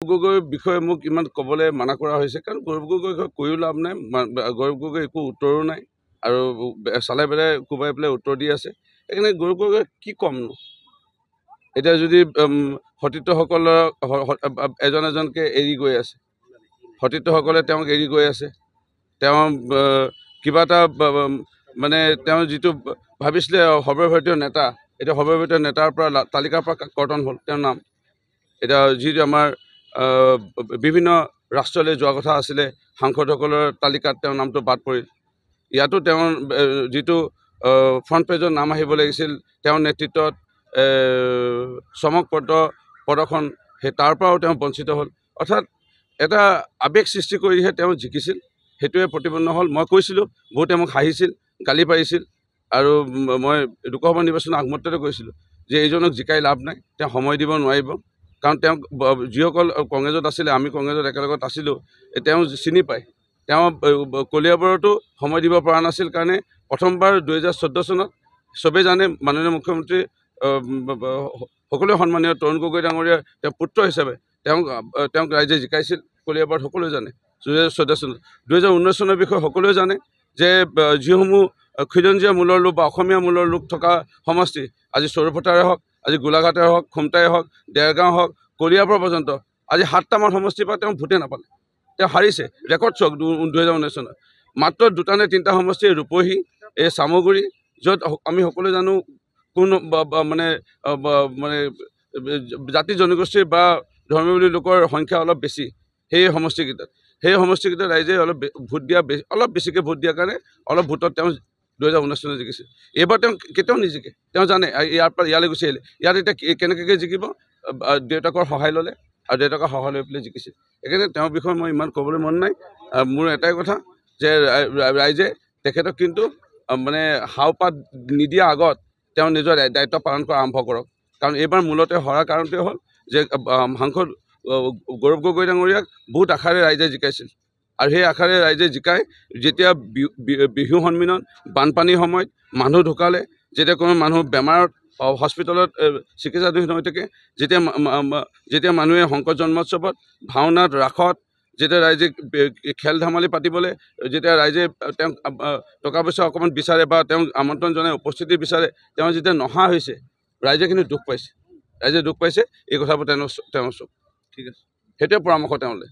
গগৈৰ বিষয়ে মোক ইমান ক'বলৈ মানা কৰা হৈছে, কাৰণ গৌৰৱ গগৈৰ বিষয়ে কৈও লাভ নাই। গৌৰৱ গগৈৰ একো উত্তৰো নাই আৰু চালে বেলাই কোবাই পেলাই উত্তৰ দি আছে। সেইকাৰণে গৌৰৱ গগৈ কি ক'মনো? এতিয়া যদি সতীৰ্থসকলৰ এজন এজনকৈ এৰি গৈ আছে, সতীৰ্থসকলে তেওঁক এৰি গৈ আছে, তেওঁ কিবা এটা মানে তেওঁ যিটো ভাবিছিলে সৰ্বভাৰতীয় নেতা, এতিয়া সৰ্বভাৰতীয় নেতাৰ পৰা তালিকাৰ পৰা কৰ্তন হ'ল তেওঁৰ নাম। এতিয়া যিটো আমাৰ বিভিন্ন ৰাষ্ট্ৰলৈ যোৱা কথা আছিলে, সাংসদসকলৰ তালিকাত তেওঁৰ নামটো বাদ পৰিল। ইয়াতো তেওঁৰ যিটো ফ্ৰণ্ট পেজত নাম আহিব লাগিছিল, তেওঁৰ নেতৃত্বত চমক প্ৰদৰ্শন, সেই তাৰ পৰাও তেওঁ বঞ্চিত হ'ল। অৰ্থাৎ এটা আৱেগ সৃষ্টি কৰিহে তেওঁ জিকিছিল, সেইটোৱে প্ৰতিপন্ন হ'ল। মই কৈছিলোঁ, বহুতে মোক হাঁহিছিল, গালি পাৰিছিল, আৰু মই লোকসভা নিৰ্বাচনৰ আগমুহূৰ্ততে কৈছিলোঁ যে এইজনক জিকাই লাভ নাই, তেওঁ সময় দিব নোৱাৰিব। কাৰণ তেওঁক যিসকল কংগ্ৰেছত আছিলে, আমি কংগ্ৰেছত একেলগত আছিলোঁ, তেওঁ চিনি পায়। তেওঁ কলিয়াবৰতো সময় দিব পৰা নাছিল কাৰণে প্ৰথমবাৰ 2014 চনত চবেই জানে মাননীয় মুখ্যমন্ত্ৰী সকলোৱে সন্মানীয় তৰুণ গগৈ ডাঙৰীয়া তেওঁ পুত্ৰ হিচাপে তেওঁক ৰাইজে জিকাইছিল কলিয়াবৰত, সকলোৱে জানে। 2014 চনত 2019 চনৰ বিষয়ে সকলোৱে জানে যে যিসমূহ খিলঞ্জীয়া মূলৰ লোক বা অসমীয়া মূলৰ লোক থকা সমষ্টি, আজি চৰুপথাৰে হওক, আজি গোলাঘাটে হওক, খুমটাই হওক, দেৰগাঁও হওক, কলিয়াবৰ পৰ্যন্ত আজি 7টামান সমষ্টিৰ পৰা তেওঁ ভোটে নাপালে, তেওঁ হাৰিছে। ৰেকৰ্ড চক 2019 চনত মাত্ৰ 2টা নে 3টা সমষ্টি, ৰূপহী, এই চামগুৰি, য'ত আমি সকলোৱে জানো কোন মানে জাতি জনগোষ্ঠীৰ বা ধৰ্মাৱলী লোকৰ সংখ্যা অলপ বেছি সেই সমষ্টিকেইটাত ৰাইজে অলপ ভোট দিয়া, অলপ বেছিকৈ ভোট দিয়াৰ কাৰণে অলপ ভোটত তেওঁ 2019 চনত জিকিছিল। এইবাৰ তেওঁ কেতিয়াও নিজিকে, তেওঁ জানে ইয়াৰ পৰা ইয়ালৈ গুচি আহিলে, ইয়াত এতিয়া কেনেকৈ জিকিব, দেউতাকৰ সহায় ল'লে আৰু দেউতাকৰ সহায় লৈ পেলাই জিকিছিল। সেইকাৰণে তেওঁৰ বিষয়ে মই ইমান ক'বলৈ মন নাই। মোৰ এটাই কথা যে ৰাইজে তেখেতক কিন্তু মানে হাওপাত নিদিয়া আগত তেওঁ নিজৰ দায়িত্ব পালন কৰা আৰম্ভ কৰক। কাৰণ এইবাৰ মূলতে হৰাৰ কাৰণটোৱে হ'ল যে সাংসদ গৌৰৱ গগৈ ডাঙৰীয়াক বহুত আশাৰে ৰাইজে জিকাইছিল, আৰু সেই আশাৰে ৰাইজে জিকাই যেতিয়া বিহু সন্মিলন, বানপানীৰ সময়ত মানুহ ঢুকালে, যেতিয়া কোনো মানুহ বেমাৰত হস্পিটেলত চিকিৎসাধীন হৈ থাকে, যেতিয়া মানুহে শংকৰ জন্মোৎসৱত, ভাওনাত, ৰাসত, যেতিয়া ৰাইজে খেল ধেমালি পাতিবলৈ, যেতিয়া ৰাইজে তেওঁক টকা পইচা অকণমান বিচাৰে বা তেওঁক আমন্ত্ৰণ জনাই উপস্থিতি বিচাৰে, তেওঁ যেতিয়া নহা হৈছে, ৰাইজে কিন্তু দুখ পাইছে, এই কথাবোৰ তেওঁ চব ঠিক আছে। সেইটোৱে পৰামৰ্শ তেওঁলৈ।